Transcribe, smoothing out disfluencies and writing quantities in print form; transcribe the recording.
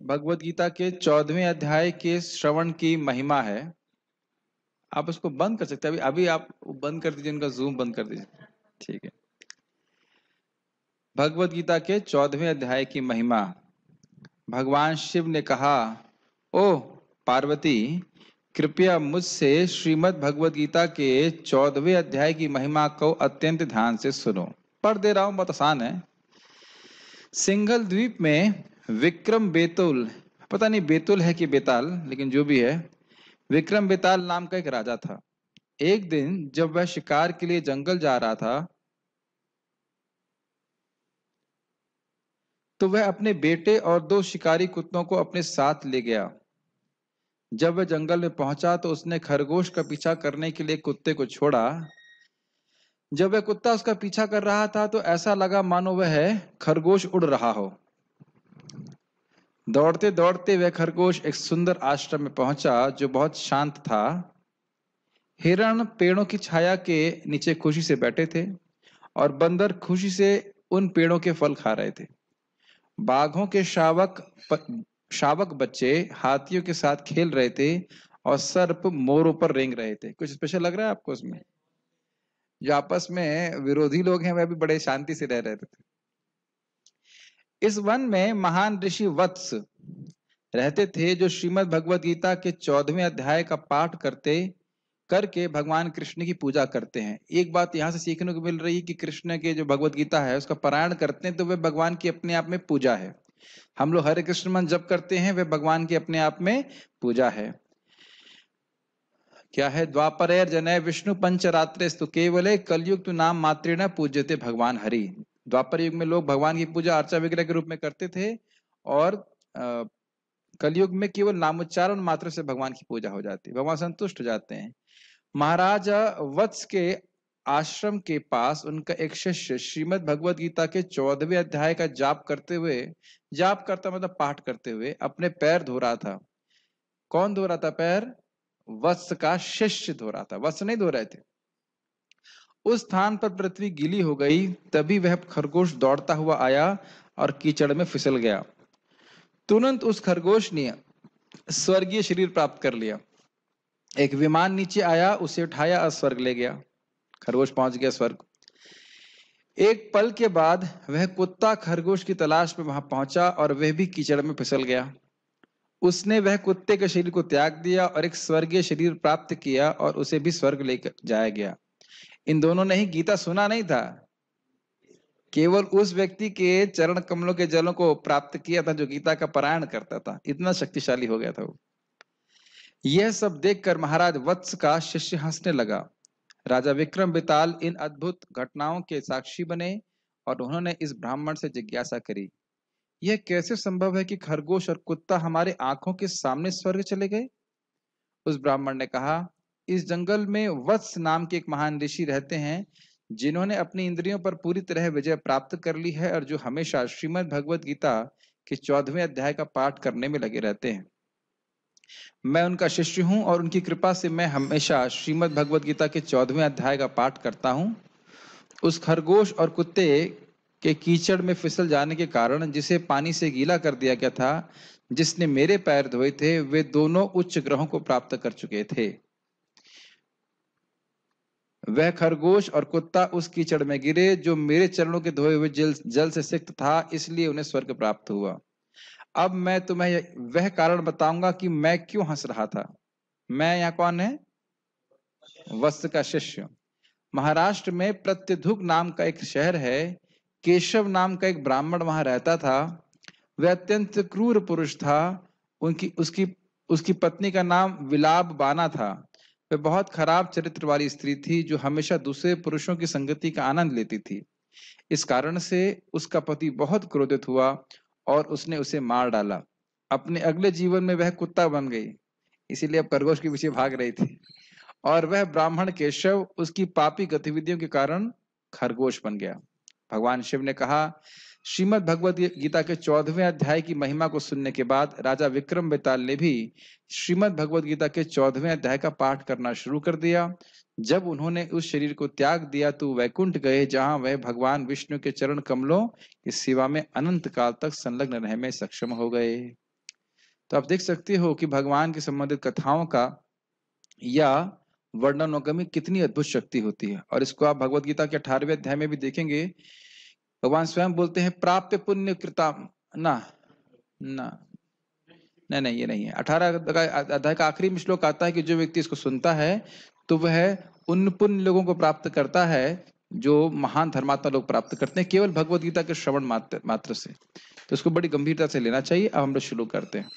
भगवत गीता के 14वें अध्याय के श्रवण की महिमा है। आप उसको बंद कर सकते हैं। अभी अभी आप बंद कर दीजिए, उनका जूम बंद कर दीजिए। ठीक है। भगवत गीता के 14वें अध्याय की महिमा। भगवान शिव ने कहा, ओ पार्वती, कृपया मुझसे श्रीमद् भगवत गीता के 14वें अध्याय की महिमा को अत्यंत ध्यान से सुनो। पढ़ दे रहा हूं, बहुत आसान है। सिंघल द्वीप में विक्रम बेतुल, पता नहीं बेतुल है कि बेताल, लेकिन जो भी है, विक्रम बेताल नाम का एक राजा था। एक दिन जब वह शिकार के लिए जंगल जा रहा था, तो वह अपने बेटे और 2 शिकारी कुत्तों को अपने साथ ले गया। जब वह जंगल में पहुंचा तो उसने खरगोश का पीछा करने के लिए कुत्ते को छोड़ा। जब वह कुत्ता उसका पीछा कर रहा था तो ऐसा लगा मानो वह खरगोश उड़ रहा हो। दौड़ते दौड़ते वह खरगोश एक सुंदर आश्रम में पहुंचा जो बहुत शांत था। हिरण पेड़ों की छाया के नीचे खुशी से बैठे थे और बंदर खुशी से उन पेड़ों के फल खा रहे थे। बाघों के शावक बच्चे हाथियों के साथ खेल रहे थे और सर्प मोरों पर रेंग रहे थे। कुछ स्पेशल लग रहा है आपको उसमें? जो आपस में विरोधी लोग हैं वह भी बड़े शांति से रह रहे थे। इस वन में महान ऋषि वत्स रहते थे जो श्रीमद् भगवत गीता के 14वें अध्याय का पाठ करके भगवान कृष्ण की पूजा करते हैं। एक बात यहाँ से सीखने को मिल रही है कि कृष्ण के जो भगवत गीता है उसका पारायण करते हैं तो वह भगवान की अपने आप में पूजा है। हम लोग हरे कृष्ण मंत्र जप करते हैं, वह भगवान की अपने आप में पूजा है। क्या है? द्वापरेर जनय विष्णु पंचरात्रेस्तु केवले कलयुग तु नाम मात्रेण पूज्यते भगवान हरि। द्वापर युग में लोग भगवान की पूजा अर्चा विग्रह के रूप में करते थे और कलयुग में केवल नामोच्चारण मात्र से भगवान की पूजा हो जाती है, भगवान संतुष्ट हो जाते हैं। महाराज वत्स के आश्रम के पास उनका एक शिष्य श्रीमद् भगवत गीता के 14वें अध्याय का जाप करता मतलब पाठ करते हुए अपने पैर धो रहा था। कौन धो रहा था पैर? वत्स का शिष्य धो रहा था, वत्स नहीं धो रहे थे। उस स्थान पर पृथ्वी गीली हो गई। तभी वह खरगोश दौड़ता हुआ आया और कीचड़ में फिसल गया। तुरंत उस खरगोश ने स्वर्गीय शरीर प्राप्त कर लिया। एक विमान नीचे आया, उसे उठाया और स्वर्ग ले गया। खरगोश पहुंच गया स्वर्ग। एक पल के बाद वह कुत्ता खरगोश की तलाश में वहां पहुंचा और वह भी कीचड़ में फिसल गया। उसने वह कुत्ते के शरीर को त्याग दिया और एक स्वर्गीय शरीर प्राप्त किया और उसे भी स्वर्ग लेकर जाया गया। इन दोनों ने ही गीता सुना नहीं था, केवल उस व्यक्ति के चरण कमलों के जलों को प्राप्त किया था जो गीता का पारायण करता था। इतना शक्तिशाली हो गया था वो। यह सब देखकर महाराज वत्स का शिष्य हंसने लगा। राजा विक्रम बेताल इन अद्भुत घटनाओं के साक्षी बने और उन्होंने इस ब्राह्मण से जिज्ञासा करी, यह कैसे संभव है कि खरगोश और कुत्ता हमारे आंखों के सामने स्वर्ग चले गए? उस ब्राह्मण ने कहा, इस जंगल में वत्स नाम के एक महान ऋषि रहते हैं जिन्होंने अपनी इंद्रियों पर पूरी तरह विजय प्राप्त कर ली है और जो हमेशा श्रीमद् भगवत गीता के 14वें अध्याय का पाठ करने में लगे रहते हैं। मैं उनका शिष्य हूं और उनकी कृपा से मैं हमेशा श्रीमद् भगवत गीता के 14वें अध्याय का पाठ करता हूं। उस खरगोश और कुत्ते के कीचड़ में फिसल जाने के कारण जिसे पानी से गीला कर दिया गया था, जिसने मेरे पैर धोए थे, वे दोनों उच्च ग्रहों को प्राप्त कर चुके थे। वह खरगोश और कुत्ता उस कीचड़ में गिरे जो मेरे चरणों के धोए हुए जल से सिक्त था, इसलिए उन्हें स्वर्ग प्राप्त हुआ। अब मैं तुम्हें वह कारण बताऊंगा कि मैं क्यों हंस रहा था। मैं यहाँ कौन है? वत्स का शिष्य। महाराष्ट्र में प्रत्यधुक नाम का एक शहर है। केशव नाम का एक ब्राह्मण वहां रहता था। वह अत्यंत क्रूर पुरुष था। उसकी पत्नी का नाम विलाप बाना था। वह बहुत खराब चरित्र वाली स्त्री थी जो हमेशा दूसरे पुरुषों की संगति का आनंद लेती थी। इस कारण से उसका पति बहुत क्रोधित हुआ और उसने उसे मार डाला। अपने अगले जीवन में वह कुत्ता बन गई, इसीलिए अब खरगोश के पीछे भाग रही थी। और वह ब्राह्मण केशव उसकी पापी गतिविधियों के कारण खरगोश बन गया। भगवान शिव ने कहा, श्रीमद् भगवत गीता के 14वें अध्याय की महिमा को सुनने के बाद राजा विक्रम बेताल ने भी श्रीमद् भगवत गीता के 14वें अध्याय का पाठ करना शुरू कर दिया। जब उन्होंने उस शरीर को त्याग दिया तो वैकुंठ गए, जहां वह भगवान विष्णु के चरण कमलों की सेवा में अनंत काल तक संलग्न रहने में सक्षम हो गए। तो आप देख सकते हो कि भगवान के संबंधित कथाओं का या वर्णनों का में कितनी अद्भुत शक्ति होती है। और इसको आप भगवत गीता के 18वें अध्याय में भी देखेंगे, भगवान स्वयं बोलते हैं प्राप्य पुण्य कृता ना ना नहीं नहीं, ये नहीं है। 18 अध्याय का आखिरी में श्लोक आता है कि जो व्यक्ति इसको सुनता है तो वह उन पुण्य लोगों को प्राप्त करता है जो महान धर्मात्मा लोग प्राप्त करते हैं, केवल भगवत गीता के श्रवण मात्र से। तो इसको बड़ी गंभीरता से लेना चाहिए। अब हम लोग शुरू करते हैं।